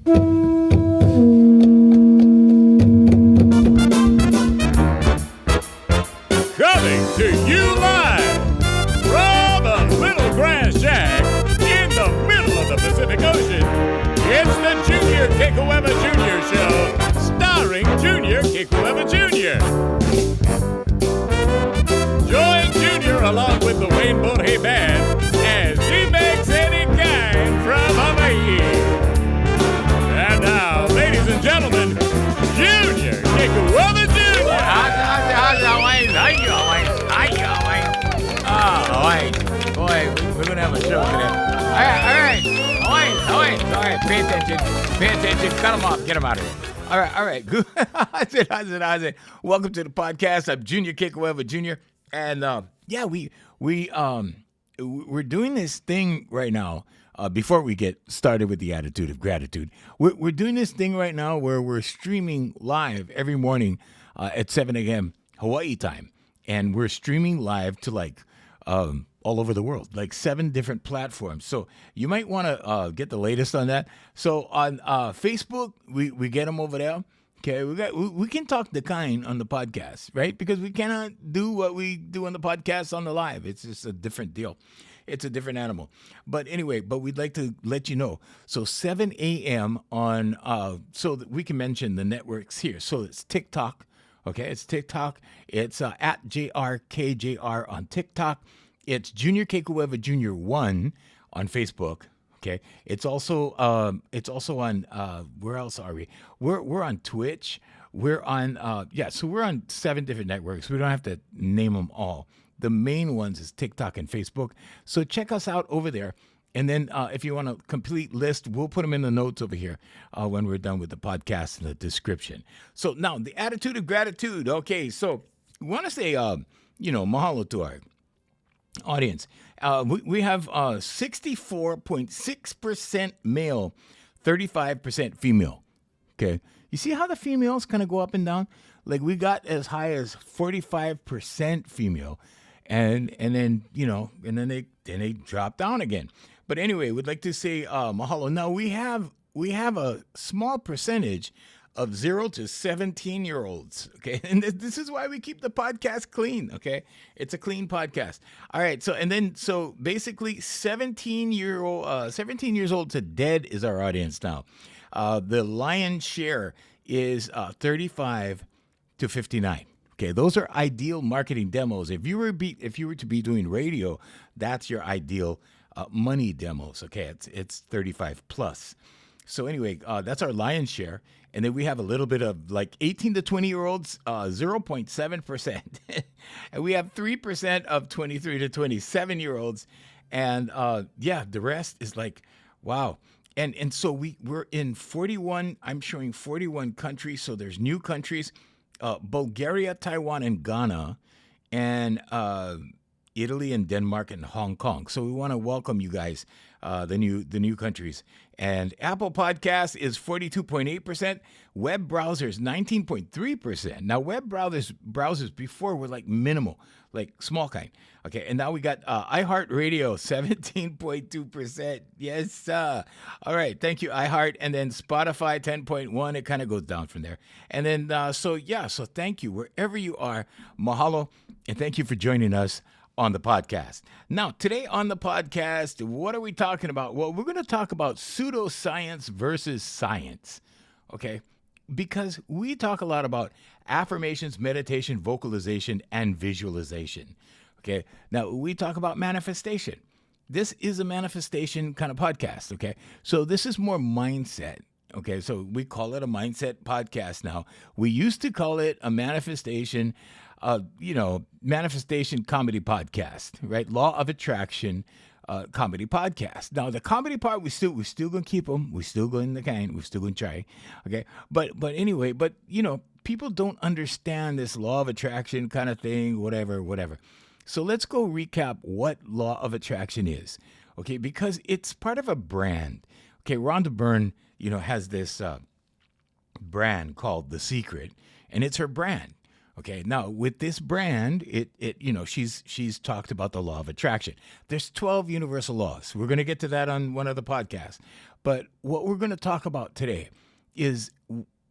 Coming to you live from a little grass shack in the middle of the Pacific Ocean. It's the Junior Kekuewa Jr. Show, starring Junior Kekuewa Jr. Join Junior along with the Wayne Borje Band as he makes any kind from Hawaii. And now, ladies and gentlemen, Junior Kekuewa Jr. Oh, Wayne. Boy, we're going to have a show today. All right. Wayne, pay attention. Cut him off. Get him out of here. All right. Good. I said. Welcome to the podcast. I'm Junior Kekuewa Jr. And, we're doing this thing right now. Before we get started with the attitude of gratitude, we're doing this thing right now where we're streaming live every morning at 7 a.m. Hawaii time. And we're streaming live to all over the world, like 7 different platforms. So you might want to get the latest on that. So on Facebook, we get them over there. Okay, we can talk the kind on the podcast, right? Because we cannot do what we do on the podcast on the live. It's just a different deal. It's a different animal. But anyway, we'd like to let you know. So 7 a.m. on, so that we can mention the networks here. So it's TikTok. Okay, it's TikTok. It's at JRKJR on TikTok. It's Junior Kekuewa Jr. 1 on Facebook. Okay, it's also on where else are we? We're on Twitch. We're on so we're on 7 different networks. We don't have to name them all. The main ones is TikTok and Facebook. So check us out over there. And then if you want a complete list, we'll put them in the notes over here when we're done with the podcast in the description. So now the attitude of gratitude. Okay, so we want to say, mahalo to our audience. We have 64.6% male, 35% female. Okay, you see how the females kind of go up and down? Like we got as high as 45% female, and then they drop down again. But anyway, we'd like to say mahalo. Now we have a small percentage of 0 to 17-year-olds. Okay, and this is why we keep the podcast clean. Okay, it's a clean podcast. All right. So basically, 17 years old to dead is our audience now. The lion's share is 35 to 59. Okay, those are ideal marketing demos. If you were to be doing radio, that's your ideal money demos. Okay, it's 35 plus. So anyway, that's our lion's share. And then we have a little bit of like 18 to 20-year-olds, 0.7%. And we have 3% of 23 to 27-year-olds. And the rest is like, wow. And so we're in 41, I'm showing 41 countries. So there's new countries, Bulgaria, Taiwan, and Ghana, and Italy and Denmark and Hong Kong. So we want to welcome you guys, the new countries. And Apple Podcasts is 42.8%. Web browsers 19.3%. Now web browsers before were like minimal, like small kind. Okay, and now we got iHeartRadio 17.2%. Yes, sir. All right, thank you, iHeart. And then Spotify 10.1. It kind of goes down from there. And then so thank you wherever you are. Mahalo, and thank you for joining us on the podcast. Now, today on the podcast, what are we talking about? Well, we're going to talk about pseudoscience versus science, okay? Because we talk a lot about affirmations, meditation, vocalization, and visualization, okay? Now, we talk about manifestation. This is a manifestation kind of podcast, okay? So this is more mindset. Okay, so we call it a mindset podcast now. We used to call it a manifestation comedy podcast, right? Law of attraction comedy podcast. Now, the comedy part, we're still going to keep them. We're still going to We're still going to try. Okay, but anyway, people don't understand this law of attraction kind of thing, whatever. So let's go recap what law of attraction is. Okay, because it's part of a brand. Okay, Rhonda Byrne, has this brand called The Secret, and it's her brand. Okay, now with this brand, she's talked about the law of attraction. There's 12 universal laws. We're going to get to that on one of the podcasts. But what we're going to talk about today is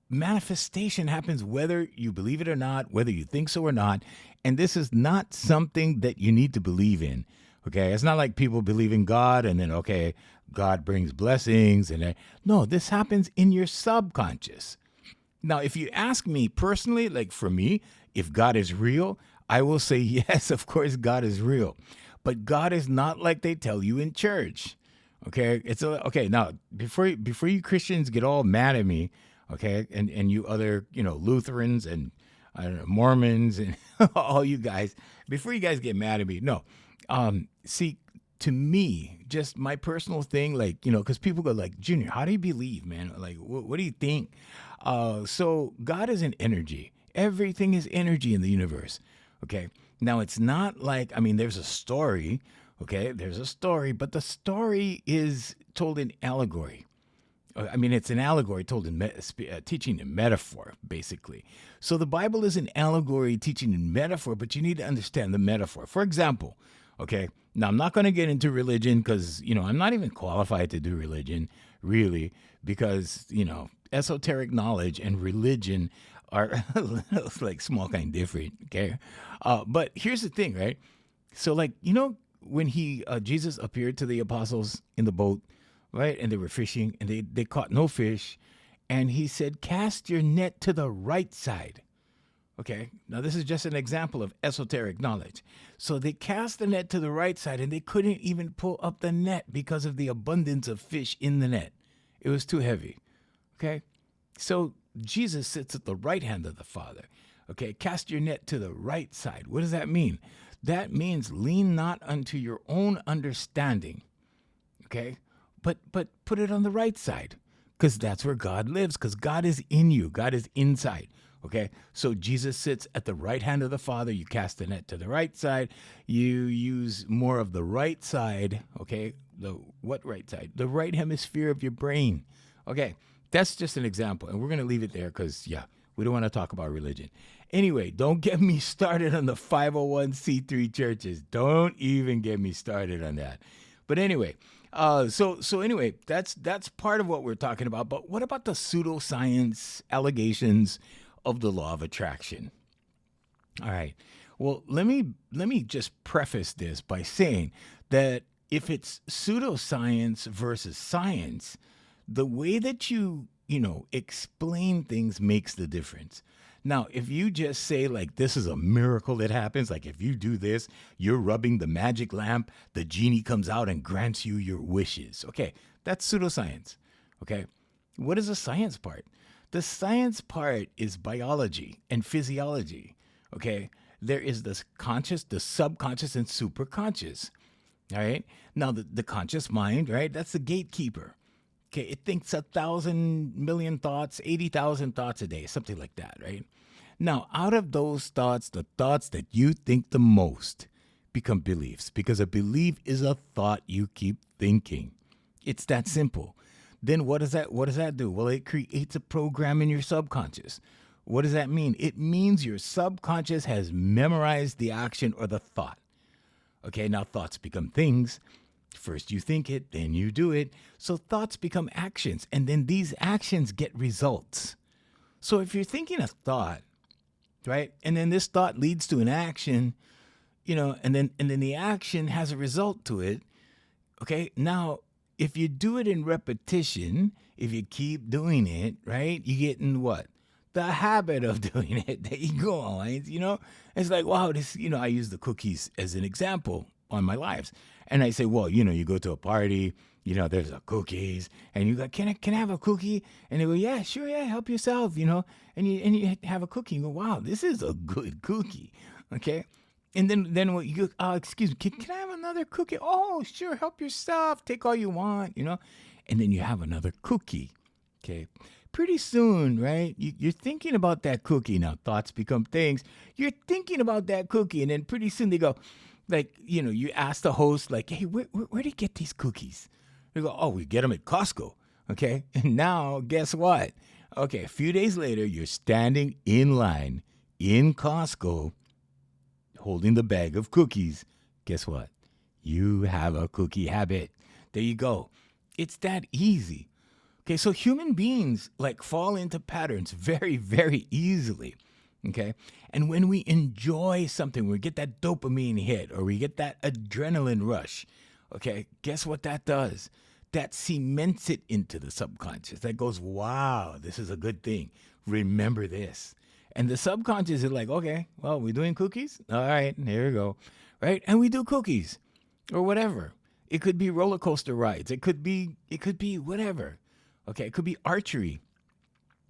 manifestation happens whether you believe it or not, whether you think so or not. And this is not something that you need to believe in. Okay, it's not like people believe in God and then, okay, God brings blessings. No, this happens in your subconscious. Now, if you ask me personally, like for me, if God is real, I will say, yes, of course, God is real. But God is not like they tell you in church. Okay, okay. Now, before you Christians get all mad at me, okay, and you other, Lutherans and I don't know, Mormons and all you guys, before you guys get mad at me, no. See, to me, just my personal thing, like, because people go like, Junior, how do you believe, man? Like, what do you think? So God is an energy. Everything is energy in the universe. Okay. Now it's not like, there's a story. Okay. There's a story, but the story is told in allegory. It's an allegory told in teaching in metaphor, basically. So the Bible is an allegory teaching in metaphor, but you need to understand the metaphor. For example, okay, now I'm not going to get into religion because, I'm not even qualified to do religion, really, because, esoteric knowledge and religion are like small kind different, okay? But here's the thing, right? So like, when Jesus appeared to the apostles in the boat, right? And they were fishing and they caught no fish. And he said, cast your net to the right side. Okay. Now this is just an example of esoteric knowledge. So they cast the net to the right side and they couldn't even pull up the net because of the abundance of fish in the net. It was too heavy. Okay. So Jesus sits at the right hand of the Father. Okay. Cast your net to the right side. What does that mean? That means lean not unto your own understanding. Okay. But put it on the right side, because that's where God lives, because God is in you. God is inside. Okay, so Jesus sits at the right hand of the Father. You cast the net to the right side. You use more of the right side. Okay, what right side? The right hemisphere of your brain. Okay, that's just an example, and we're going to leave it there because, we don't want to talk about religion. Anyway, don't get me started on the 501c3 churches. Don't even get me started on that. But anyway, so anyway, that's part of what we're talking about. But what about the pseudoscience allegations of the law of attraction? All right. Well, let me just preface this by saying that if it's pseudoscience versus science, the way that you explain things makes the difference. Now, if you just say like this is a miracle that happens, like if you do this, you're rubbing the magic lamp, the genie comes out and grants you your wishes. Okay, that's pseudoscience. Okay, what is the science part? The science part is biology and physiology. Okay, there is the conscious, the subconscious, and superconscious. All right, now the conscious mind, right? That's the gatekeeper. Okay, it thinks 1,000 million thoughts, 80,000 thoughts a day, something like that, right? Now, out of those thoughts, the thoughts that you think the most become beliefs, because a belief is a thought you keep thinking. It's that simple. Then what does that do? Well, it creates a program in your subconscious. What does that mean? It means your subconscious has memorized the action or the thought. Okay, now thoughts become things. First you think it, then you do it. So thoughts become actions, and then these actions get results. So if you're thinking a thought, right, and then this thought leads to an action, and then the action has a result to it. Okay, now if you do it in repetition, if you keep doing it, right, you get in what? The habit of doing it. There you go on. It's like, wow, this, I use the cookies as an example on my lives. And I say, well, you go to a party, there's a cookies, and you go, can I have a cookie? And they go, yeah, sure, yeah, help yourself, and you have a cookie and go, wow, this is a good cookie. Okay. And then what you go, excuse me, can I have another cookie? Oh, sure, help yourself, take all you want, and then you have another cookie. Okay. Pretty soon, right? You're thinking about that cookie. Now thoughts become things. You're thinking about that cookie, and then pretty soon they go, like, you ask the host, like, hey, where do you get these cookies? They go, oh, we get them at Costco. Okay. And now guess what? Okay. A few days later, you're standing in line in Costco holding the bag of cookies, guess what? You have a cookie habit. There you go. It's that easy. Okay, so human beings like fall into patterns very, very easily. Okay, and when we enjoy something, we get that dopamine hit or we get that adrenaline rush. Okay, guess what that does? That cements it into the subconscious. That goes, wow, this is a good thing. Remember this. And the subconscious is like, okay, well, we're doing cookies? All right, here we go. Right? And we do cookies or whatever. It could be roller coaster rides. It could be whatever. Okay, it could be archery.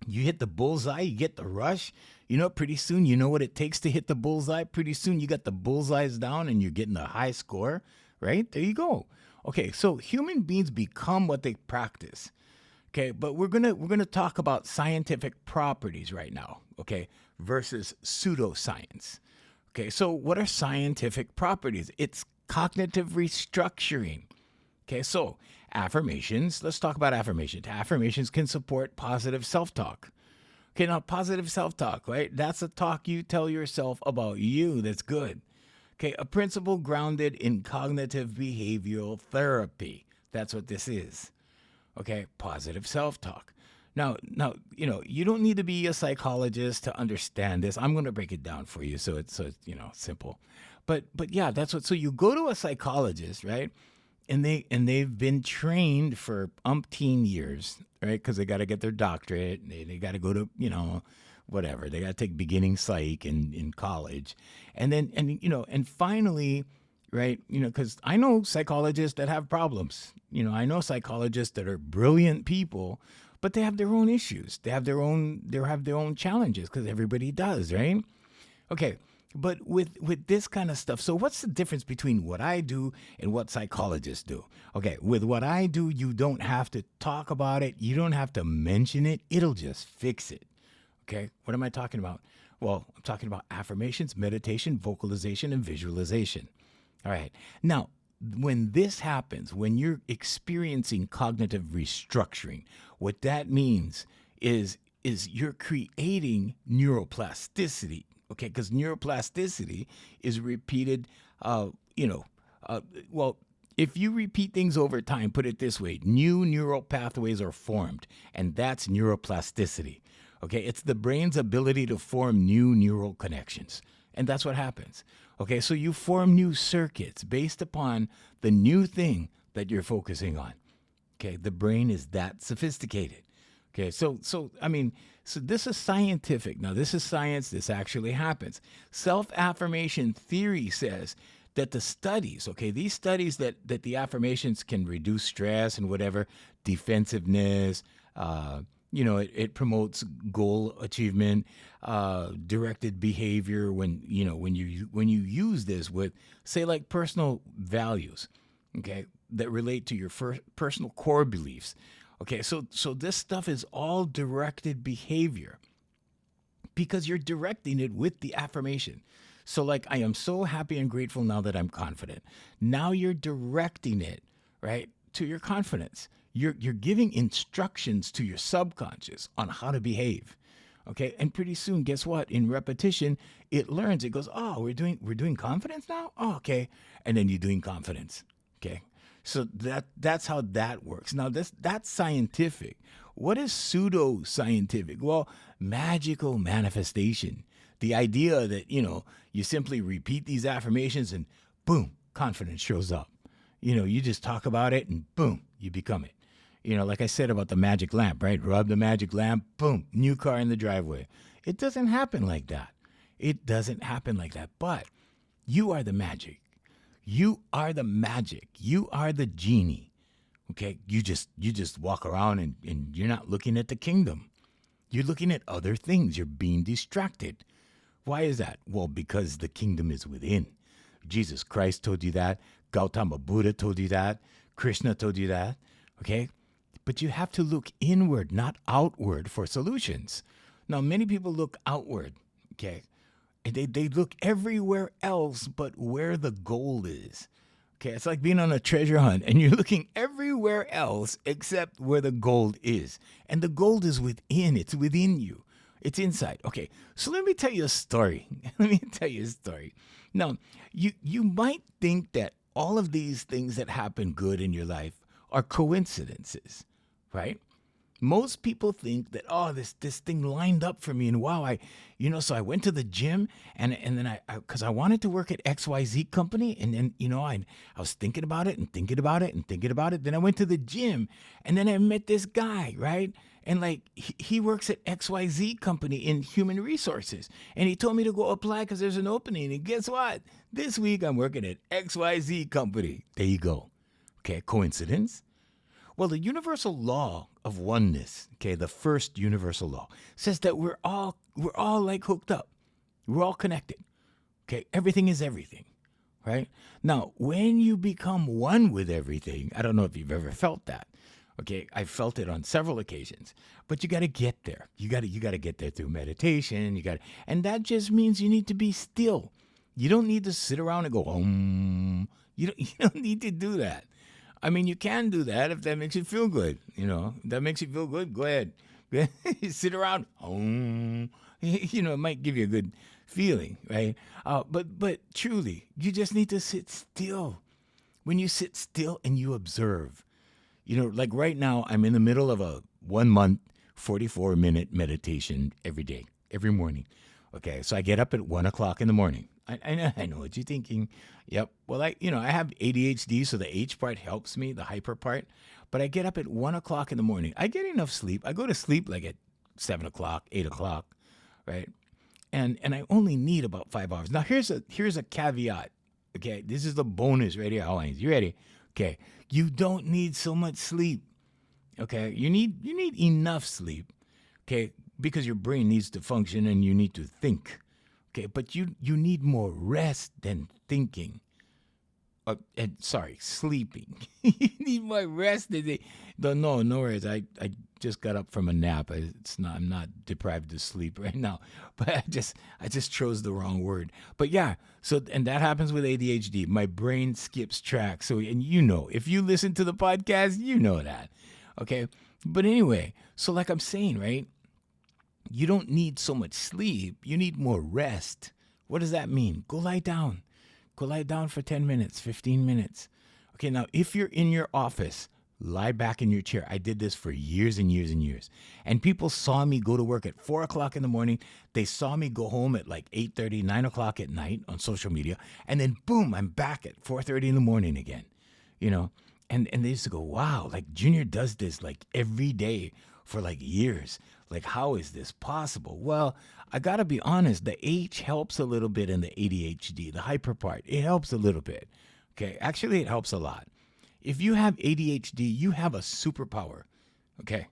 You hit the bullseye, you get the rush. You know, pretty soon you know what it takes to hit the bullseye. Pretty soon you got the bullseyes down and you're getting a high score, right? There you go. Okay, so human beings become what they practice. Okay, but we're gonna talk about scientific properties right now, okay, versus pseudoscience. Okay, so what are scientific properties? It's cognitive restructuring. Okay, so affirmations, let's talk about affirmations. Affirmations can support positive self-talk. Okay, now positive self-talk, right? That's a talk you tell yourself about you that's good. Okay, a principle grounded in cognitive behavioral therapy. That's what this is. Okay, positive self-talk. Now, you don't need to be a psychologist to understand this. I'm going to break it down for you so it's simple. But yeah, that's what. So you go to a psychologist, right? And they've been trained for umpteen years, right? Because they got to get their doctorate. They got to go to whatever. They got to take beginning psych in college, and finally, right? Because I know psychologists that have problems. I know psychologists that are brilliant people, but they have their own issues. They have their own challenges because everybody does, right? Okay. But with this kind of stuff, so what's the difference between what I do and what psychologists do? Okay, with what I do, you don't have to talk about it. You don't have to mention it. It'll just fix it. Okay, what am I talking about? Well, I'm talking about affirmations, meditation, vocalization, and visualization. All right, now, when this happens, when you're experiencing cognitive restructuring, what that means is you're creating neuroplasticity. Okay, because neuroplasticity is repeated, if you repeat things over time, put it this way, new neural pathways are formed, and that's neuroplasticity. Okay, it's the brain's ability to form new neural connections, and that's what happens. Okay, so you form new circuits based upon the new thing that you're focusing on. Okay, the brain is that sophisticated. Okay, so this is scientific. Now, this is science. This actually happens. Self-affirmation theory says that the studies, okay, these studies that the affirmations can reduce stress and whatever, defensiveness, it promotes goal achievement, directed behavior when you use this with, say, like personal values, okay, that relate to your personal core beliefs. Okay, so this stuff is all directed behavior because you're directing it with the affirmation. So like, I am so happy and grateful now that I'm confident. Now you're directing it, right, to your confidence. You're giving instructions to your subconscious on how to behave. Okay, and pretty soon, guess what? In repetition, it learns. It goes, oh, we're doing confidence now? Oh, okay. And then you're doing confidence. Okay. So that's how that works. Now, that's scientific. What is pseudoscientific? Well, magical manifestation. The idea that, you simply repeat these affirmations and boom, confidence shows up. You just talk about it and boom, you become it. Like I said about the magic lamp, right? Rub the magic lamp, boom, new car in the driveway. It doesn't happen like that. It doesn't happen like that. But you are the magic. You are the magic. You are the genie. Okay, you just walk around and you're not looking at the kingdom. You're looking at other things. You're being distracted. Why is that? Well, because the kingdom is within. Jesus Christ told you that. Gautama Buddha told you that. Krishna told you that. Okay, but you have to look inward, not outward, for solutions. Now, many people look outward. Okay. They look everywhere else but where the gold is. Okay, it's like being on a treasure hunt and you're looking everywhere else except where the gold is. And the gold is within. It's within you. It's inside. Okay, so let me tell you a story. Let me tell you a story. Now, you might think that all of these things that happen good in your life are coincidences, right? Most people think that, oh, this thing lined up for me, and wow, so I went to the gym, and then because I wanted to work at XYZ company, and then I was thinking about it and thinking about it and thinking about it. Then I went to the gym, and then I met this guy, right? And like he works at XYZ company in human resources, and he told me to go apply because there's an opening. And guess what? This week I'm working at XYZ company. There you go. Okay, coincidence? Well, the universal law of oneness, okay, the first universal law, says that we're all like hooked up. We're all connected. Okay, everything is everything, right? Now, when you become one with everything, I don't know if you've ever felt that. Okay, I've felt it on several occasions, but you got to get there. You got to get there through meditation. And that just means you need to be still. You don't need to sit around and go, You don't need to do that. I mean, you can do that if that makes you feel good. If that makes you feel good, go ahead. Sit around. It might give you a good feeling, right? But truly, you just need to sit still. When you sit still and you observe, like right now, I'm in the middle of a 1 month, 44-minute meditation every day, every morning. Okay, so I get up at 1 o'clock in the morning. I know what you're thinking. Yep. Well, I have ADHD, so the H part helps me, the hyper part. But I get up at 1 o'clock in the morning. I get enough sleep. I go to sleep like at 7 o'clock, 8 o'clock, right? And I only need about 5 hours. Now here's a caveat. Okay, this is the bonus right here, Hawaiians. You ready? Okay, you don't need so much sleep. Okay, you need enough sleep. Okay, because your brain needs to function and you need to think. Okay, but you need more rest than thinking. Sleeping. You need more rest than no worries. I just got up from a nap. I'm not deprived of sleep right now. But I just chose the wrong word. But yeah, and that happens with ADHD. My brain skips track. So if you listen to the podcast, you know that. Okay? But anyway, so like I'm saying, right? You don't need so much sleep. You need more rest. What does that mean? Go lie down. Go lie down for 10 minutes, 15 minutes. Okay, now if you're in your office, lie back in your chair. I did this for years and years and years. And people saw me go to work at 4 o'clock in the morning. They saw me go home at like 8:30, 9 o'clock at night on social media. And then boom, I'm back at 4:30 in the morning again. And they used to go, wow, like Junior does this like every day for like years. Like, how is this possible? Well, I got to be honest, the H helps a little bit in the ADHD, the hyper part. It helps a little bit. Okay, actually, it helps a lot. If you have ADHD, you have a superpower. Okay,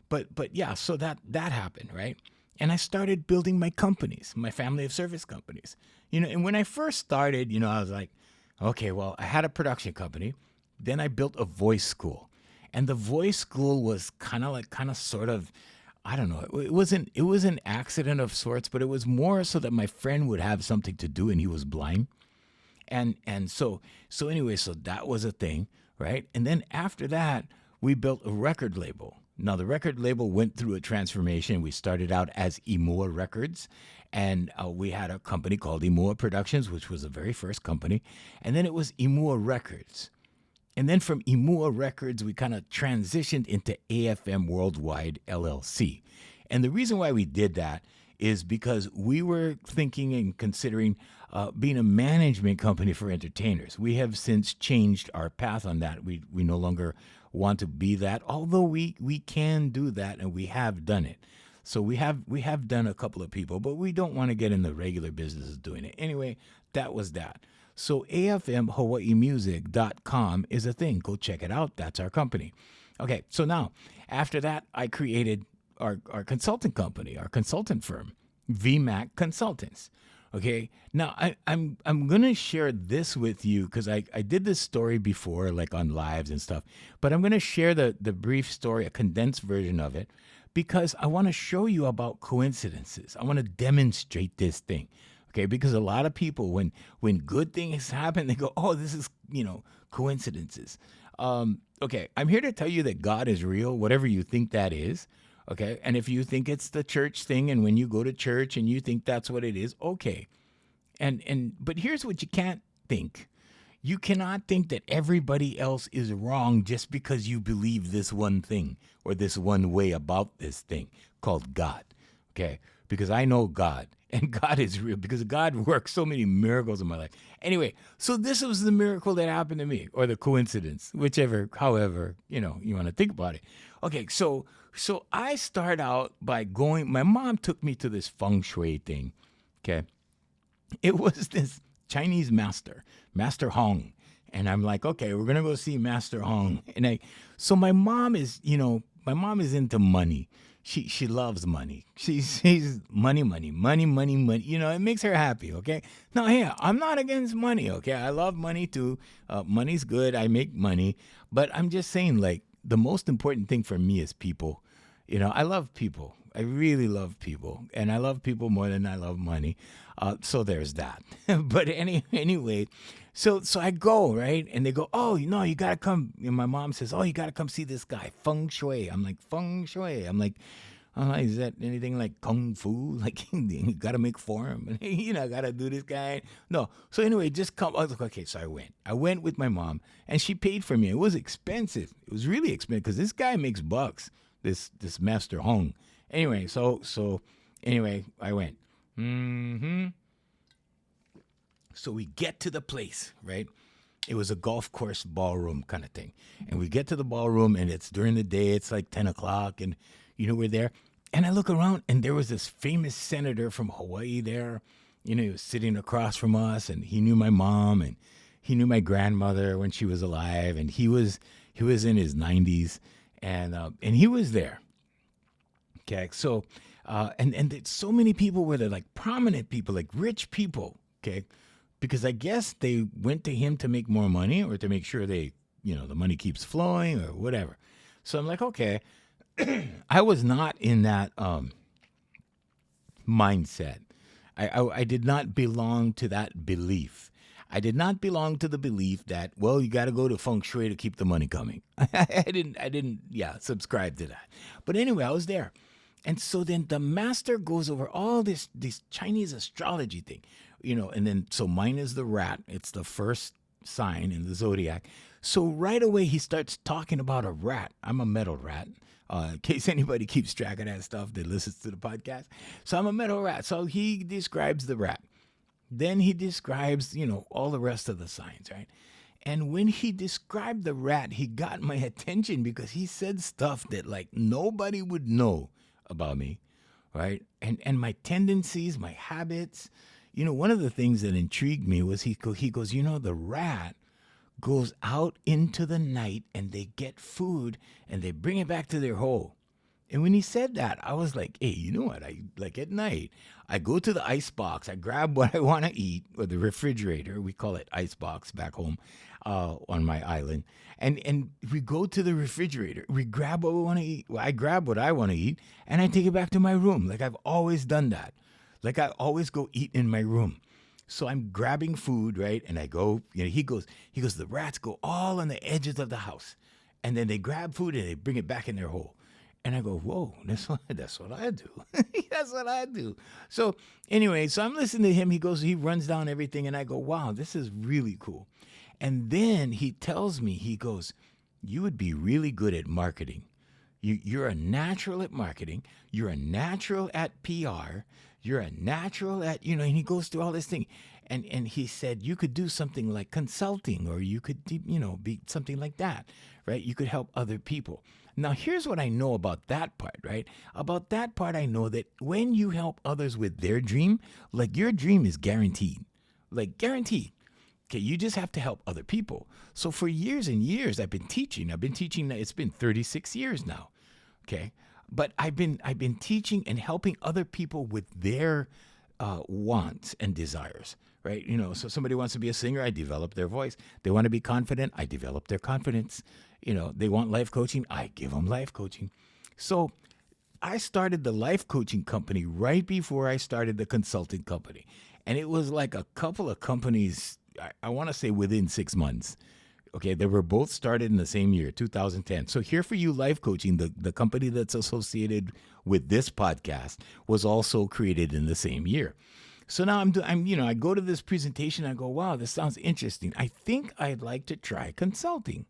but yeah, so that happened, right? And I started building my companies, my family of service companies. And when I first started, I was like, okay, well, I had a production company. Then I built a voice school. And the voice school was kind of sort of, I don't know. It was an accident of sorts, but it was more so that my friend would have something to do and he was blind. And so anyway, so that was a thing, right? And then after that, we built a record label. Now the record label went through a transformation. We started out as Imua Records, and we had a company called Imua Productions, which was the very first company. And then it was Imua Records. And then from Imua Records, we kind of transitioned into AFM Worldwide LLC. And the reason why we did that is because we were thinking and considering being a management company for entertainers. We have since changed our path on that. We no longer want to be that, although we can do that, and we have done it. So we have done a couple of people, but we don't want to get in the regular business of doing it. Anyway, that was that. So afmhawaiimusic.com is a thing. Go check it out. That's our company. Okay, so now, after that, I created our consultant company, our consultant firm, VMAC Consultants. Okay, now I'm going to share this with you because I did this story before, like on lives and stuff, but I'm going to share the brief story, a condensed version of it, because I want to show you about coincidences. I want to demonstrate this thing. Okay, because a lot of people, when good things happen, they go, oh, this is, coincidences. Okay, I'm here to tell you that God is real, whatever you think that is. Okay. And if you think it's the church thing, and when you go to church and you think that's what it is, okay. But here's what you can't think. You cannot think that everybody else is wrong just because you believe this one thing or this one way about this thing called God. Okay. Because I know God, and God is real, because God works so many miracles in my life. Anyway, so this was the miracle that happened to me, or the coincidence, however, you want to think about it. Okay, so I start out by going, my mom took me to this feng shui thing, okay? It was this Chinese Master Hong. And I'm like, okay, we're going to go see Master Hong. So my mom is into money. She loves money. She's money. It makes her happy, okay? Now, hey, I'm not against money, okay? I love money too. Money's good. I make money. But I'm just saying, like, the most important thing for me is people. I love people. I really love people. And I love people more than I love money. So there's that. But anyway, so I go, right? And they go, oh, you got to come. And my mom says, oh, you got to come see this guy, feng shui. I'm like, feng shui? I'm like, is that anything like kung fu? Like, you got to make form. Got to do this guy. No. So anyway, just come. I was like, okay, so I went. I went with my mom, and she paid for me. It was expensive. It was really expensive because this guy makes bucks, this Master Hong. Anyway, so I went. So we get to the place, right? It was a golf course ballroom kind of thing. And we get to the ballroom, and it's during the day. It's like 10 o'clock, and, we're there. And I look around, and there was this famous senator from Hawaii there. He was sitting across from us, and he knew my mom, and he knew my grandmother when she was alive, and he was in his 90s, and he was there. Okay, so, and so many people were there, like prominent people, like rich people, okay? Because I guess they went to him to make more money, or to make sure the money keeps flowing, or whatever. So I'm like, okay. I was not in that mindset. I did not belong to that belief. I did not belong to the belief that, well, you got to go to feng shui to keep the money coming. I didn't subscribe to that. But anyway, I was there. And so then the master goes over all this Chinese astrology thing, and then, so mine is the rat. It's the first sign in the zodiac. So right away, he starts talking about a rat. I'm a metal rat. In case anybody keeps track of that stuff that listens to the podcast. So I'm a metal rat. So he describes the rat. Then he describes, all the rest of the signs, right? And when he described the rat, he got my attention because he said stuff that, like, nobody would know about me, right? And my tendencies, my habits. One of the things that intrigued me was he goes, the rat goes out into the night and they get food and they bring it back to their hole. And when he said that, I was like, hey, you know what? I like at night, I go to the ice box, I grab what I want to eat, or the refrigerator, we call it ice box back home on my island. And we go to the refrigerator, we grab what we want to eat. Well, I grab what I want to eat and I take it back to my room. Like I've always done that. Like I always go eat in my room. So I'm grabbing food, right? And I go, he goes, the rats go all on the edges of the house. And then they grab food and they bring it back in their hole. And I go, whoa, that's what I do. That's what I do. So anyway, so I'm listening to him. He runs down everything. And I go, wow, this is really cool. And then he tells me, he goes, you would be really good at marketing. You're a natural at marketing. You're a natural at PR. You're a natural at, and he goes through all this thing. And he said, you could do something like consulting, or you could, be something like that, right? You could help other people. Now, here's what I know about that part, right? About that part, I know that when you help others with their dream, like your dream is guaranteed, like guaranteed. Okay, you just have to help other people. So for years and years, I've been teaching. It's been 36 years now. Okay, but I've been teaching and helping other people with their wants and desires, right? So somebody wants to be a singer, I develop their voice. They want to be confident, I develop their confidence. They want life coaching, I give them life coaching. So I started the life coaching company right before I started the consulting company. And it was like a couple of companies, I want to say within 6 months, Okay, they were both started in the same year, 2010. So Here For You Life Coaching, the company that's associated with this podcast, was also created in the same year. So now I go to this presentation, I go, wow, this sounds interesting. I think I'd like to try consulting.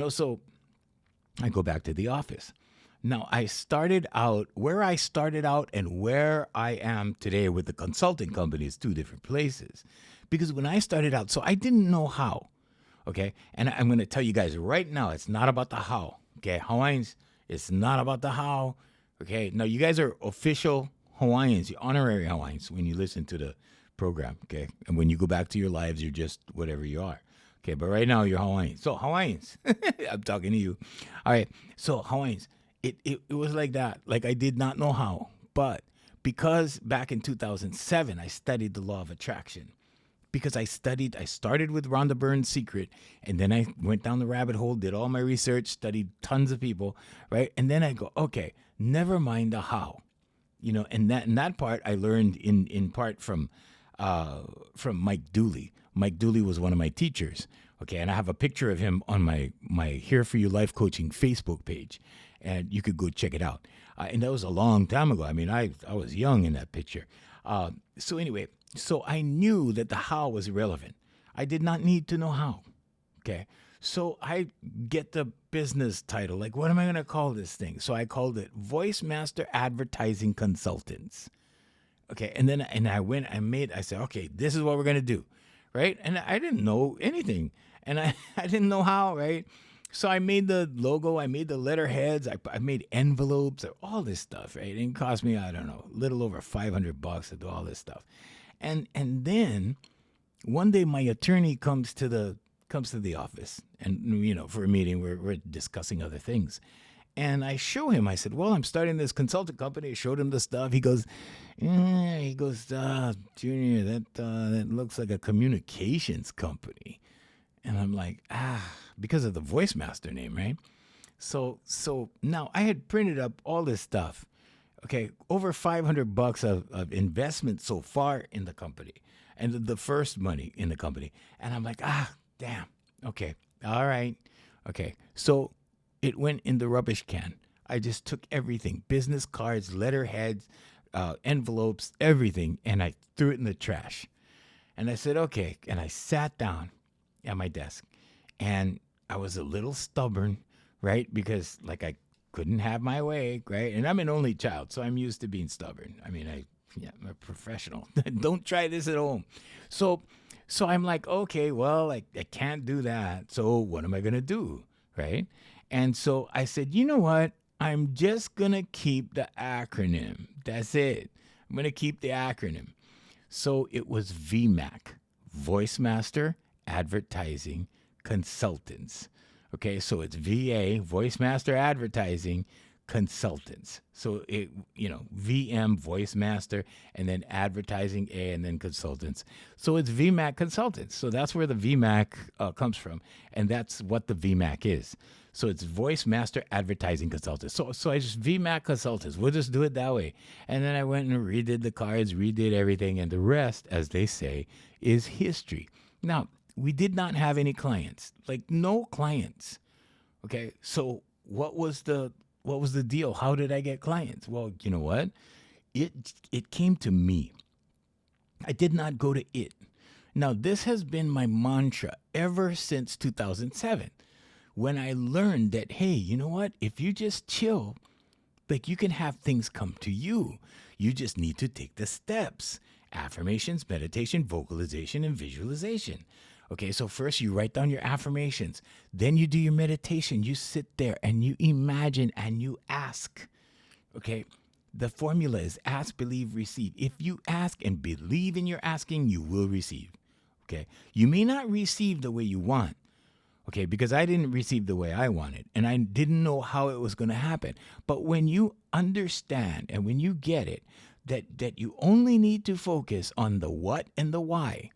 So I go back to the office. Now, I started out and where I am today with the consulting company is two different places. Because when I started out, so I didn't know how, okay? And I'm going to tell you guys right now, it's not about the how, okay? Hawaiians, it's not about the how, okay? Now, you guys are official Hawaiians, you're honorary Hawaiians when you listen to the program, okay? And when you go back to your lives, you're just whatever you are. Okay, but right now you're Hawaiian. So Hawaiians, I'm talking to you. All right, so Hawaiians, it was like that. Like I did not know how, but because back in 2007, I studied the law of attraction. Because I started with Rhonda Byrne's Secret, and then I went down the rabbit hole, did all my research, studied tons of people, right? And then I go, okay, never mind the how. And that part I learned in part from Mike Dooley. Mike Dooley was one of my teachers, okay, and I have a picture of him on my Here For You Life Coaching Facebook page, and you could go check it out. And that was a long time ago. I mean, I was young in that picture. So anyway, so I knew that the how was irrelevant. I did not need to know how, okay? So I get the business title, like, what am I going to call this thing? So I called it Voice Master Advertising Consultants. Okay, and then I said, okay, this is what we're going to do. Right? And I didn't know anything. And I didn't know how, right? So I made the logo, I made the letterheads, I made envelopes, all this stuff, right? It cost me, I don't know, a little over $500 to do all this stuff. And then one day my attorney comes to the office and, for a meeting, we're discussing other things. And I show him, I said, well, I'm starting this consulting company. I showed him the stuff. He goes, Junior, that looks like a communications company. And I'm like, because of the Voice Master name, right? So now I had printed up all this stuff. Okay, over $500 of investment so far in the company, and the first money in the company. And I'm like, damn. Okay, all right. Okay, so it went in the rubbish can. I just took everything, business cards, letterheads, envelopes, everything, and I threw it in the trash. And I said, okay. And I sat down at my desk, and I was a little stubborn, right? Because like I couldn't have my way, right? And I'm an only child, so I'm used to being stubborn. I mean, I'm a professional. Don't try this at home. So I'm like, okay, well, I can't do that. So what am I going to do, right? And so I said, you know what? I'm just going to keep the acronym. That's it. I'm going to keep the acronym. So it was VMAC, Voice Master Advertising Consultants. Okay, so it's VA, Voice Master Advertising Consultants. So it, VM, Voice Master, and then Advertising A, and then Consultants. So it's VMAC Consultants. So that's where the VMAC comes from, and that's what the VMAC is. So it's Voice Master Advertising Consultants. So I just VMAC Consultants. We'll just do it that way. And then I went and redid the cards, redid everything, and the rest, as they say, is history. Now, we did not have any clients, like no clients. Okay, so what was the deal? How did I get clients? Well, you know what? It came to me. I did not go to it. Now, this has been my mantra ever since 2007, when I learned that, hey, you know what? If you just chill, like you can have things come to you. You just need to take the steps. Affirmations, meditation, vocalization, and visualization. Okay, so first you write down your affirmations. Then you do your meditation. You sit there and you imagine and you ask. Okay, the formula is ask, believe, receive. If you ask and believe in your asking, you will receive. Okay, you may not receive the way you want. Okay, because I didn't receive the way I wanted, and I didn't know how it was going to happen. But when you understand and when you get it, that you only need to focus on the what and the why.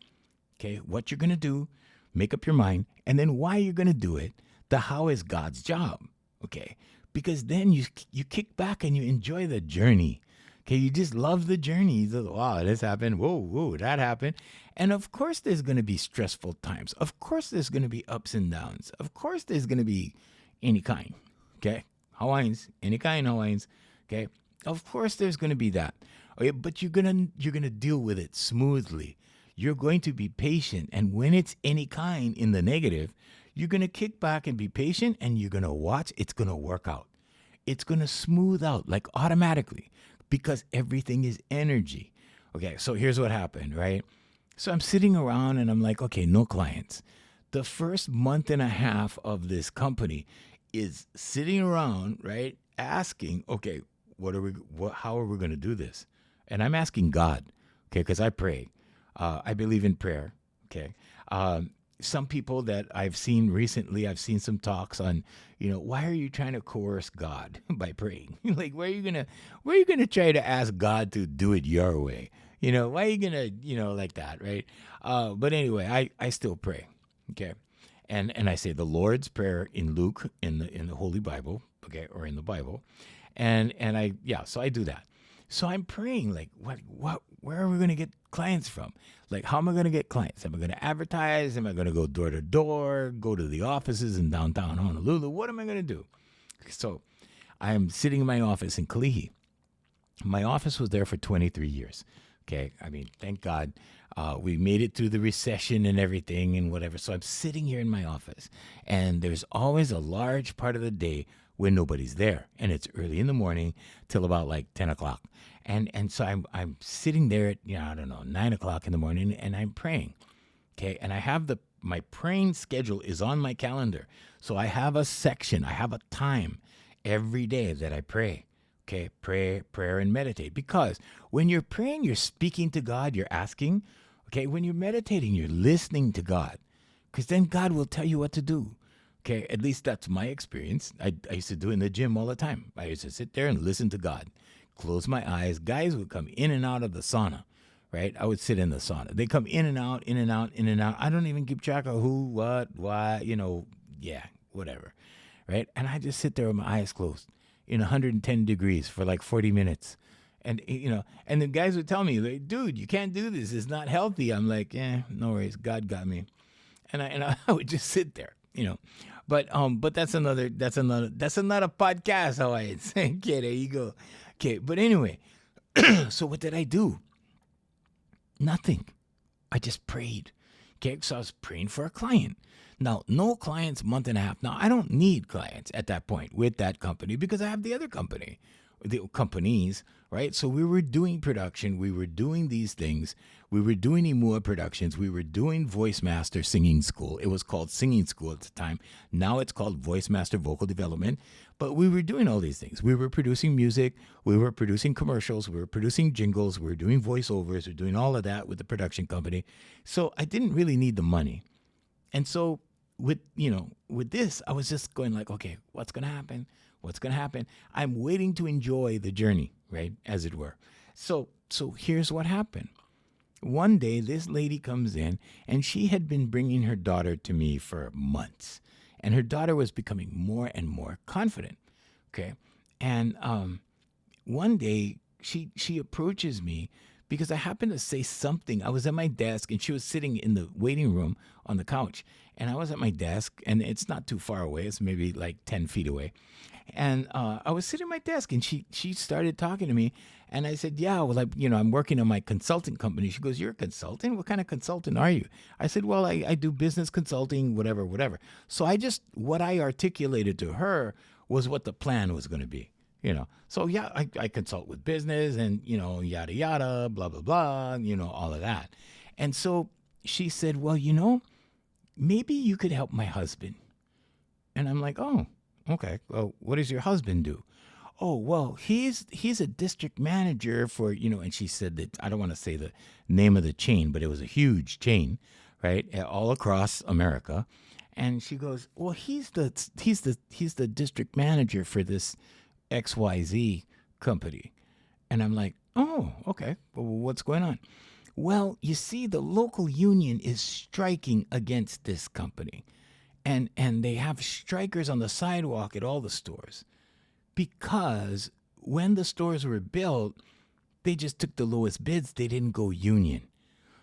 Okay, what you're going to do, make up your mind, and then why you're going to do it. The how is God's job. Okay, because then you kick back and you enjoy the journey. Okay, you just love the journey. Wow, this happened. Whoa, whoa, that happened. And of course, there's going to be stressful times. Of course, there's going to be ups and downs. Of course, there's going to be any kind. Okay, Hawaiians, any kind Hawaiians. Okay, of course, there's going to be that. Okay, but you're gonna deal with it smoothly. You're going to be patient, and when it's any kind in the negative, you're gonna kick back and be patient, and you're gonna watch. It's gonna work out. It's gonna smooth out like automatically because everything is energy. Okay, so here's what happened, right? So I'm sitting around and I'm like, okay, no clients. The first month and a half of this company is sitting around, right, asking, okay, how are we going to do this? And I'm asking God, okay, because I pray. I believe in prayer, okay? Some people that I've seen recently, I've seen some talks on, why are you trying to coerce God by praying? Like, where are you gonna try to ask God to do it your way? Why are you gonna, like that, right? But anyway, I still pray, okay? And I say the Lord's Prayer in Luke in the Holy Bible, okay, or in the Bible, so I do that. So I'm praying, like, where are we going to get clients from? Like, how am I going to get clients? Am I going to advertise? Am I going to go door to door, go to the offices in downtown Honolulu? What am I going to do? So I'm sitting in my office in Kalihi. My office was there for 23 years. Okay. I mean, thank God we made it through the recession and everything and whatever. So I'm sitting here in my office, and there's always a large part of the day when nobody's there, and it's early in the morning till about like 10 o'clock. And so I'm sitting there at, 9 o'clock in the morning, and I'm praying, okay? And I have my praying schedule is on my calendar. So I have a section, I have a time every day that I pray, okay? Prayer and meditate. Because when you're praying, you're speaking to God, you're asking, okay? When you're meditating, you're listening to God, because then God will tell you what to do. Okay, at least that's my experience. I used to do it in the gym all the time. I used to sit there and listen to God, close my eyes. Guys would come in and out of the sauna, right? I would sit in the sauna. They come in and out, in and out, in and out. I don't even keep track of who, what, why, whatever, right? And I just sit there with my eyes closed in 110 degrees for like 40 minutes. And, and the guys would tell me, like, dude, you can't do this. It's not healthy. I'm like, no worries. God got me. And I would just sit there, But that's another podcast, Hawaiians. Okay, there you go. Okay, but anyway, so what did I do? Nothing. I just prayed. Okay, so I was praying for a client. Now, no clients, month and a half. Now, I don't need clients at that point with that company because I have the other company, the companies, right? So we were doing production. We were doing these things. We were doing Imua Productions. We were doing Voice Master Singing School. It was called Singing School at the time. Now it's called Voice Master Vocal Development. But we were doing all these things. We were producing music. We were producing commercials. We were producing jingles. We were doing voiceovers. We were doing all of that with the production company. So I didn't really need the money. And so with this, I was just going like, okay, what's going to happen? What's going to happen? I'm waiting to enjoy the journey, right? As it were. So here's what happened. One day, this lady comes in, and she had been bringing her daughter to me for months. And her daughter was becoming more and more confident, okay? And one day, she approaches me because I happened to say something. I was at my desk, and she was sitting in the waiting room on the couch. And I was at my desk, and it's not too far away. It's maybe like 10 feet away. And I was sitting at my desk, and she started talking to me. And I said, yeah, well, I'm working on my consulting company. She goes, you're a consultant? What kind of consultant are you? I said, well, I do business consulting, whatever. So what I articulated to her was what the plan was going to be, So, yeah, I consult with business and, yada, yada, blah, blah, blah, all of that. And so she said, well, maybe you could help my husband. And I'm like, oh, okay. Well, what does your husband do? Oh, well, he's a district manager for, and she said that, I don't want to say the name of the chain, but it was a huge chain, right? All across America. And she goes, well, he's the district manager for this XYZ company. And I'm like, oh, okay. Well, what's going on? Well, you see, the local union is striking against this company. And they have strikers on the sidewalk at all the stores. Because when the stores were built, They just took the lowest bids. They didn't go union.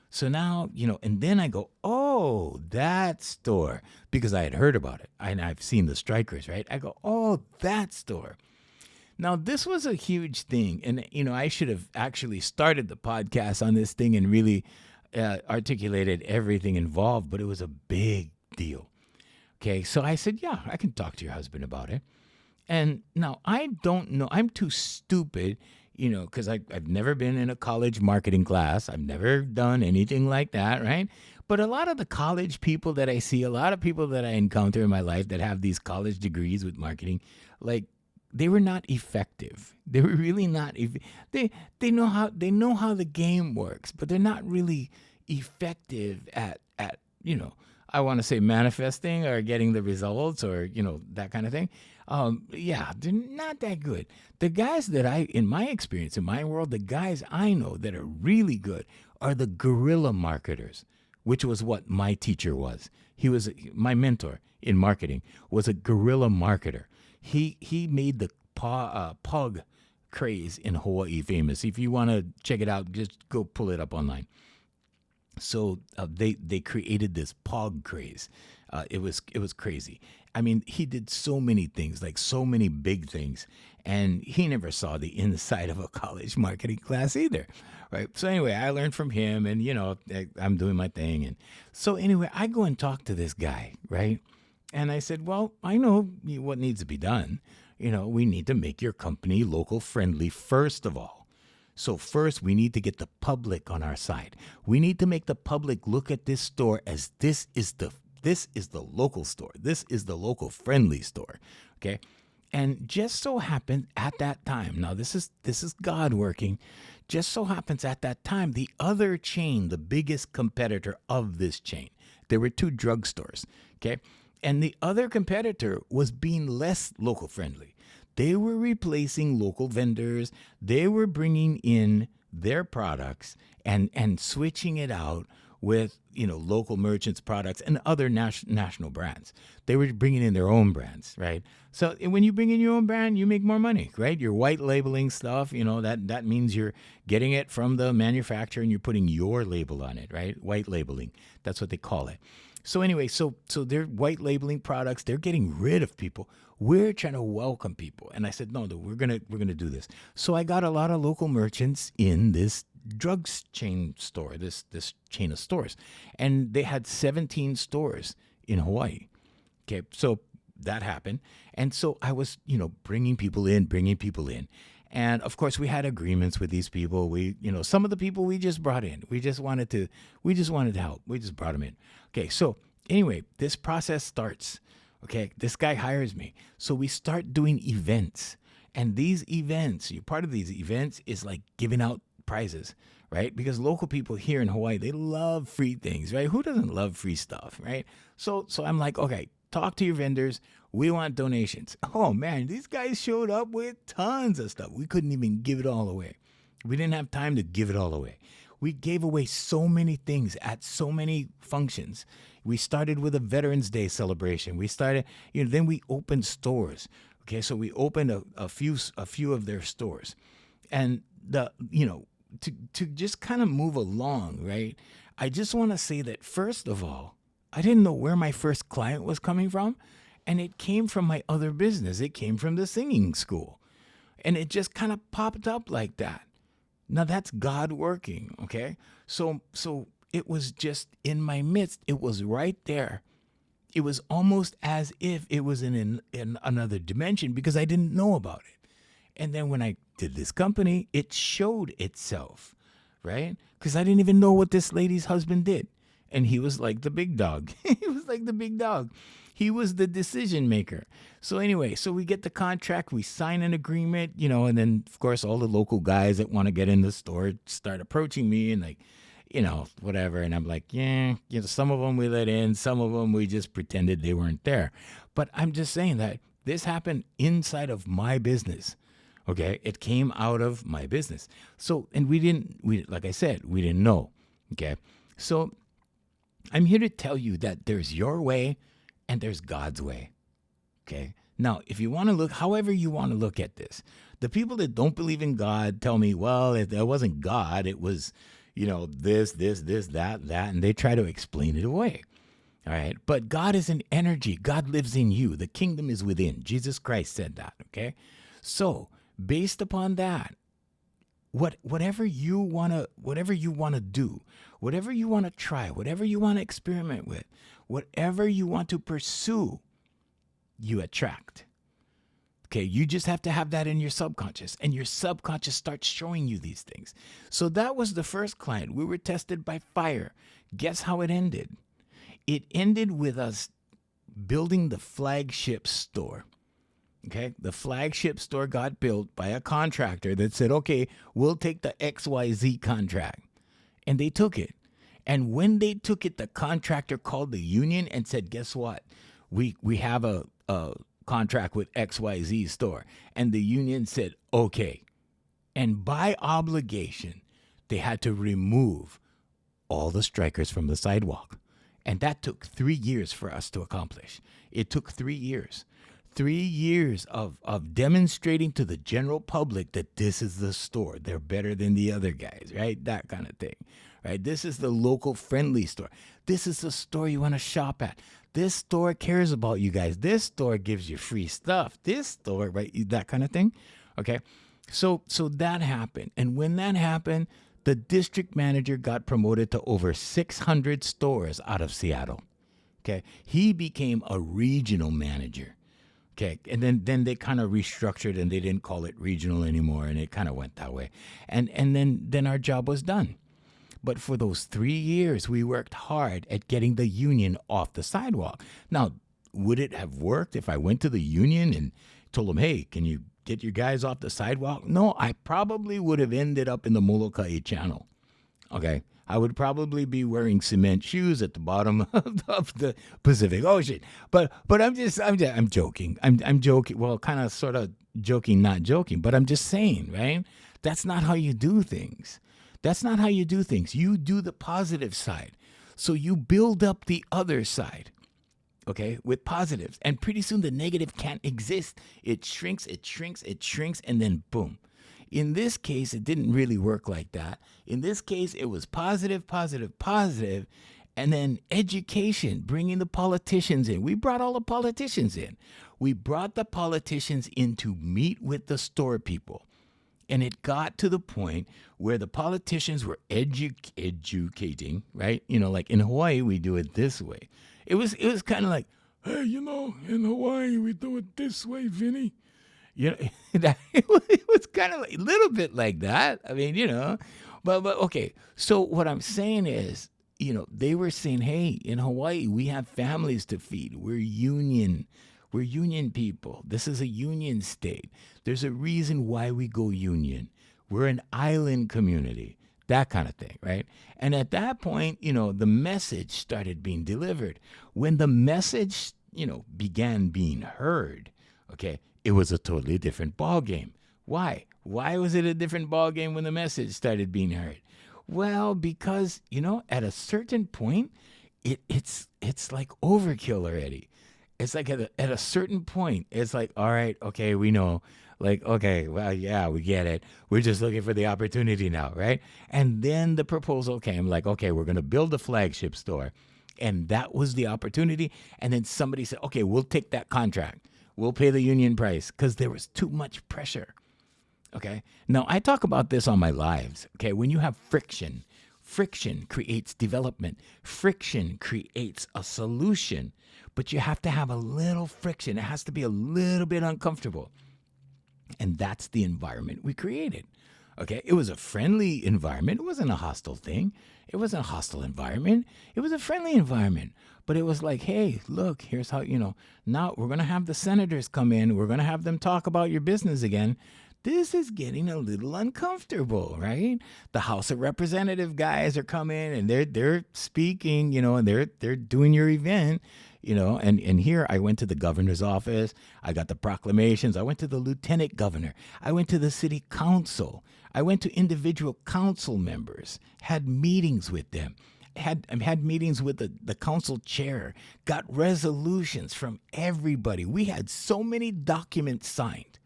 So now, and then I go, oh, that store, because I had heard about it. And I've seen the strikers, right? I go, oh, that store. Now, this was a huge thing. And, I should have actually started the podcast on this thing and really articulated everything involved, but it was a big deal. Okay, so I said, yeah, I can talk to your husband about it. And now I don't know. I'm too stupid, because I've never been in a college marketing class. I've never done anything like that, right? But a lot of the college people that I see, a lot of people that I encounter in my life that have these college degrees with marketing, like, they were not effective. They were really not. They know how the game works, but they're not really effective at I want to say manifesting or getting the results or that kind of thing. They're not that good. The guys that in my experience, in my world, the guys I know that are really good are the guerrilla marketers, which was what my teacher was. He was my mentor in marketing, was a guerrilla marketer. He made the pog craze in Hawaii famous. If you want to check it out, just go pull it up online. So they created this pog craze. It was crazy. I mean, he did so many things, like so many big things, and he never saw the inside of a college marketing class either, right? So anyway, I learned from him, and I'm doing my thing, and so anyway, I go and talk to this guy, right? And I said, well, I know what needs to be done. We need to make your company local friendly first of all. So first, we need to get the public on our side. We need to make the public look at this store as this is the local store. This is the local friendly store. Okay. And just so happened at that time, now this is God working, just so happens at that time, the other chain, the biggest competitor of this chain, there were 2 drugstores. Okay. And the other competitor was being less local friendly. They were replacing local vendors. They were bringing in their products and switching it out with, local merchants' products and other national brands. They were bringing in their own brands, right? So when you bring in your own brand, you make more money, right? You're white labeling stuff, that means you're getting it from the manufacturer and you're putting your label on it, right? White labeling. That's what they call it. So anyway, so they're white labeling products. They're getting rid of people. We're trying to welcome people. And I said, no, we're gonna do this. So I got a lot of local merchants in this drugs chain store, this chain of stores, and they had 17 stores in Hawaii. Okay, so that happened, and so I was, bringing people in, and of course we had agreements with these people. We, some of the people we just brought in. We just wanted to help. We just brought them in. Okay, so anyway, this process starts. Okay, this guy hires me. So we start doing events. And these events, part of these events is like giving out prizes, right? Because local people here in Hawaii, they love free things, right? Who doesn't love free stuff, right? So I'm like, okay, talk to your vendors. We want donations. Oh man, these guys showed up with tons of stuff. We couldn't even give it all away. We didn't have time to give it all away. We gave away so many things at so many functions. We started with a Veterans Day celebration. We started, then we opened stores. Okay, so we opened a few of their stores, and to just kind of move along, right? I just want to say that first of all, I didn't know where my first client was coming from, and it came from my other business. It came from the singing school, and it just kind of popped up like that. Now that's God working, okay? So it was just in my midst. It was right there. It was almost as if it was in another dimension because I didn't know about it. And then when I did this company, it showed itself, right? Because I didn't even know what this lady's husband did. And he was like the big dog. He was like the big dog. He was the decision maker. So anyway, so we get the contract, we sign an agreement, and then, of course, all the local guys that want to get in the store start approaching me and like, whatever. And I'm like, some of them we let in, some of them we just pretended they weren't there. But I'm just saying that this happened inside of my business. Okay. It came out of my business. So, and like I said, we didn't know. Okay. So I'm here to tell you that there's your way and there's God's way. Okay. Now, if you want to look, however you want to look at this, the people that don't believe in God tell me, well, it wasn't God, it was, this, that, and they try to explain it away. All right. But God is an energy. God lives in you. The kingdom is within. Jesus Christ said that. Okay. So based upon that, whatever you want to do, whatever you want to try, whatever you want to experiment with, whatever you want to pursue, you attract. Okay, you just have to have that in your subconscious, and your subconscious starts showing you these things. So that was the first client. We were tested by fire. Guess how it ended? It ended with us building the flagship store. Okay, the flagship store got built by a contractor that said, okay, we'll take the XYZ contract. And they took it. And when they took it, the contractor called the union and said, guess what? We have a contract with XYZ store. And the union said, okay. And by obligation, they had to remove all the strikers from the sidewalk. And that took 3 years for us to accomplish. It took 3 years. 3 years of demonstrating to the general public that this is the store. They're better than the other guys, right? That kind of thing, right? This is the local friendly store. This is the store you want to shop at. This store cares about you guys. This store gives you free stuff. This store, right? That kind of thing. Okay. So that happened. And when that happened, the district manager got promoted to over 600 stores out of Seattle. Okay. He became a regional manager. Okay. And then they kind of restructured and they didn't call it regional anymore. And it kind of went that way. And then our job was done. But for those 3 years, we worked hard at getting the union off the sidewalk. Now, would it have worked if I went to the union and told them, hey, can you get your guys off the sidewalk? No, I probably would have ended up in the Molokai Channel. Okay. I would probably be wearing cement shoes at the bottom of the Pacific Ocean. But I'm joking. I'm joking. Well, kind of sort of joking, not joking, but I'm just saying, right? That's not how you do things. That's not how you do things. You do the positive side. So you build up the other side, okay, with positives. And pretty soon the negative can't exist. It shrinks, and then boom. In this case, it didn't really work like that. In this case, it was positive, and then education, bringing the politicians in. We brought all the politicians in. We brought the politicians in to meet with the store people. And it got to the point where the politicians were educating, right? Like in Hawaii, we do it this way. It was kind of like, hey, in Hawaii, we do it this way, Vinny. It was kind of like a little bit like that. I mean, but okay. So what I'm saying is, they were saying, hey, in Hawaii, we have families to feed. We're union people. This is a union state. There's a reason why we go union. We're an island community, that kind of thing, right? And at that point, the message started being delivered. When the message, began being heard, okay, it was a totally different ball game. Why? Why was it a different ball game when the message started being heard? Well, because, at a certain point, it's like overkill already. It's like at a certain point, it's like, all right, okay, we know. Like, okay, well, yeah, we get it. We're just looking for the opportunity now, right? And then the proposal came like, okay, we're going to build a flagship store. And that was the opportunity. And then somebody said, okay, we'll take that contract. We'll pay the union price because there was too much pressure. Okay. Now, I talk about this on my lives. Okay. When you have friction creates development. Friction creates a solution. But you have to have a little friction. It has to be a little bit uncomfortable. And that's the environment we created. Okay. It was a friendly environment. It wasn't a hostile thing. It wasn't a hostile environment. It was a friendly environment. But it was like, hey, look, here's how, now we're going to have the senators come in. We're going to have them talk about your business again. This is getting a little uncomfortable, right? The House of Representative guys are coming and they're speaking, and they're doing your event, and here I went to the governor's office. I got the proclamations. I went to the lieutenant governor. I went to the city council. I went to individual council members, had meetings with them. had meetings with the council chair, got resolutions from everybody. We had so many documents signed,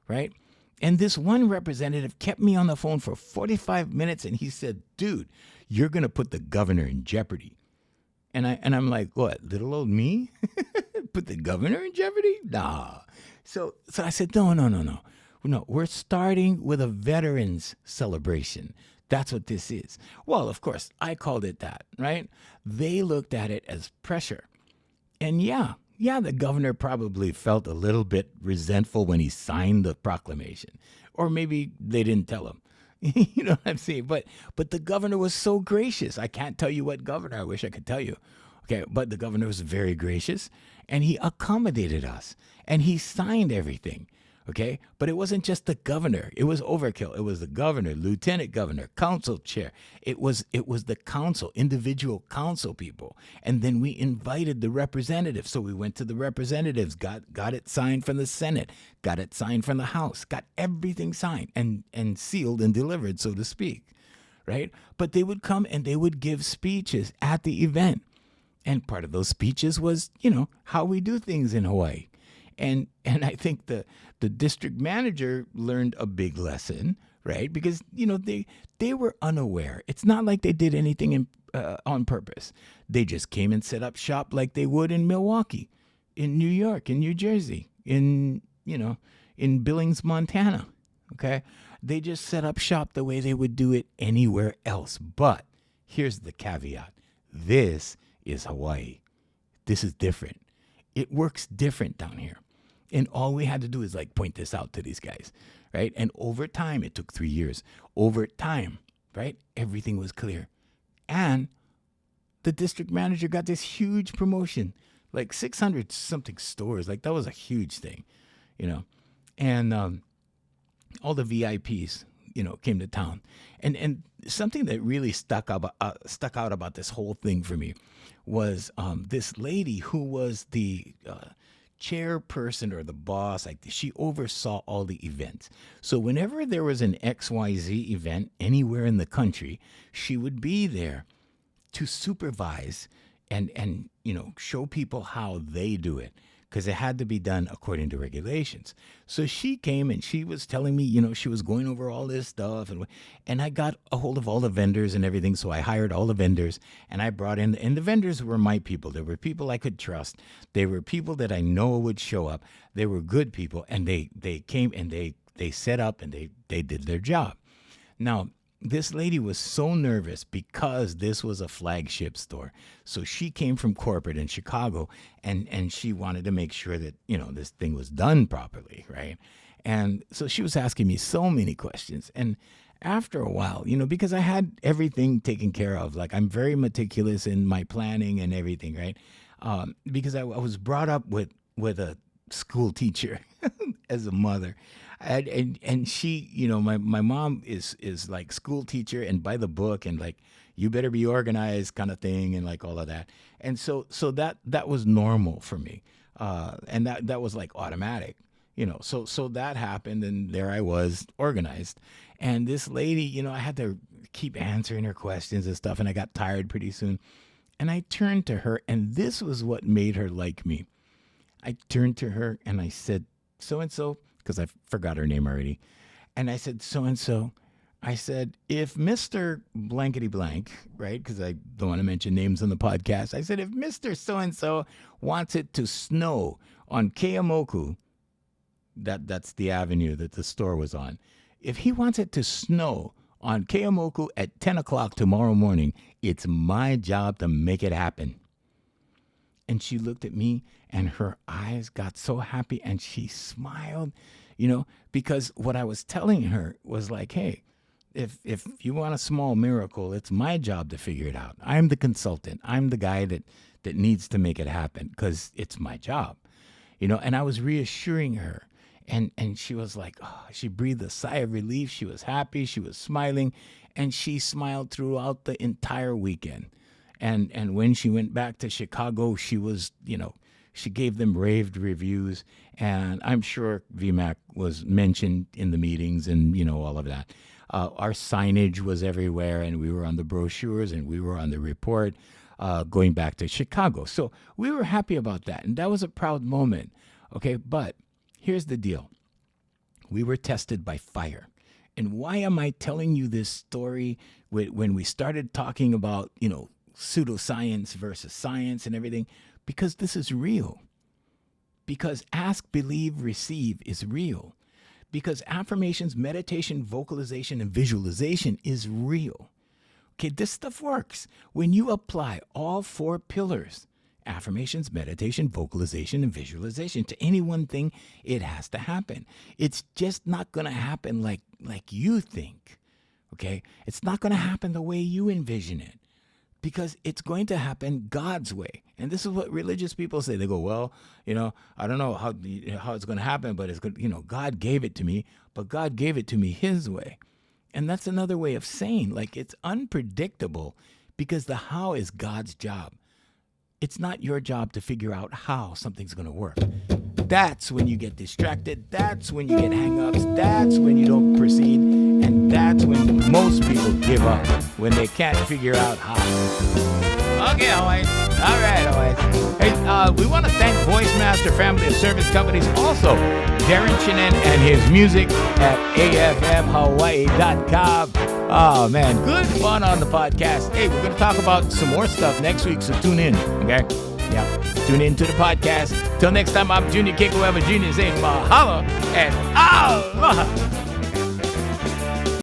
right? And this one representative kept me on the phone for 45 minutes, and he said, dude, you're going to put the governor in jeopardy. And I'm like, what, little old me? Put the governor in jeopardy? Nah. So I said, no, we're starting with a veterans celebration. That's what this is. Well, of course, I called it that, right? They looked at it as pressure. And yeah, the governor probably felt a little bit resentful when he signed the proclamation. Or maybe they didn't tell him. You know what I'm saying? But the governor was so gracious. I can't tell you what governor. I wish I could tell you. Okay, but the governor was very gracious, and he accommodated us, and he signed everything. Okay, but it wasn't just the governor. It was overkill. It was the governor, lieutenant governor, council chair. It was the council, individual council people. And then we invited the representatives. So we went to the representatives, got it signed from the Senate, got it signed from the House, got everything signed and sealed and delivered, so to speak. Right? But they would come and they would give speeches at the event. And part of those speeches was, how we do things in Hawaii. And I think the district manager learned a big lesson, right? Because, they were unaware. It's not like they did anything on purpose. They just came and set up shop like they would in Milwaukee, in New York, in New Jersey, in Billings, Montana, okay? They just set up shop the way they would do it anywhere else. But here's the caveat. This is Hawaii. This is different. It works different down here. And all we had to do is point this out to these guys, right? And over time, it took 3 years. Over time, right? Everything was clear. And the district manager got this huge promotion, 600 something stores. That was a huge thing, And all the VIPs, came to town. And something that really stuck out about this whole thing for me was this lady who was the chairperson or the boss. She oversaw all the events. So whenever there was an XYZ event anywhere in the country, she would be there to supervise and show people how they do it, because it had to be done according to regulations. So she came and she was telling me, she was going over all this stuff. And I got a hold of all the vendors and everything. So I hired all the vendors and I brought in, and the vendors were my people. They were people I could trust. They were people that I know would show up. They were good people. And they came and they set up and they did their job. Now, this lady was so nervous because this was a flagship store. So she came from corporate in Chicago and she wanted to make sure that, this thing was done properly, right? And so she was asking me so many questions. And after a while, because I had everything taken care of, I'm very meticulous in my planning and everything, right? Because I was brought up with a school teacher as a mother. And she, my mom is school teacher and by the book and you better be organized kind of thing and all of that. And so that was normal for me. And that was automatic, so that happened and there I was organized. And this lady, I had to keep answering her questions and stuff. And I got tired pretty soon. And I turned to her, and this was what made her like me. I turned to her and I said, so-and-so, because I forgot her name already. And I said, so-and-so, I said, if Mr. Blankety Blank, right, because I don't want to mention names on the podcast, I said, if Mr. So-and-so wants it to snow on Keamoku, that's the avenue that the store was on, if he wants it to snow on Keamoku at 10 o'clock tomorrow morning, it's my job to make it happen. And she looked at me and her eyes got so happy and she smiled, because what I was telling her was hey, if you want a small miracle, it's my job to figure it out. I'm the consultant. I'm the guy that needs to make it happen because it's my job, and I was reassuring her. And she was she breathed a sigh of relief. She was happy. She was smiling, and she smiled throughout the entire weekend. And when she went back to Chicago, she was, She gave them raved reviews, and I'm sure VMAC was mentioned in the meetings and, all of that. Our signage was everywhere, and we were on the brochures, and we were on the report going back to Chicago. So we were happy about that, and that was a proud moment, okay? But here's the deal. We were tested by fire. And why am I telling you this story when we started talking about, pseudoscience versus science and everything? Because this is real. Because ask, believe, receive is real. Because affirmations, meditation, vocalization, and visualization is real. Okay, this stuff works. When you apply all 4 pillars, affirmations, meditation, vocalization, and visualization, to any one thing, it has to happen. It's just not going to happen like you think, okay? It's not going to happen the way you envision it, because it's going to happen God's way. And this is what religious people say. They go, well, I don't know how it's going to happen, but it's good. God gave it to me, but God gave it to me His way. And that's another way of saying, it's unpredictable, because the how is God's job. It's not your job to figure out how something's going to work. That's when you get distracted. That's when you get hang-ups. That's when you don't proceed. And that's when most people give up, when they can't figure out how. Okay, always. All right, always. Hey, we want to thank Voice Master Family of Service Companies. Also, Darren Chinen and his music at afmhawaii.com. Oh, man, good fun on the podcast. Hey, we're going to talk about some more stuff next week, so tune in, okay? Yeah, tune in to the podcast. Till next time, I'm Junior Kekuewa Jr. saying mahalo and aloha.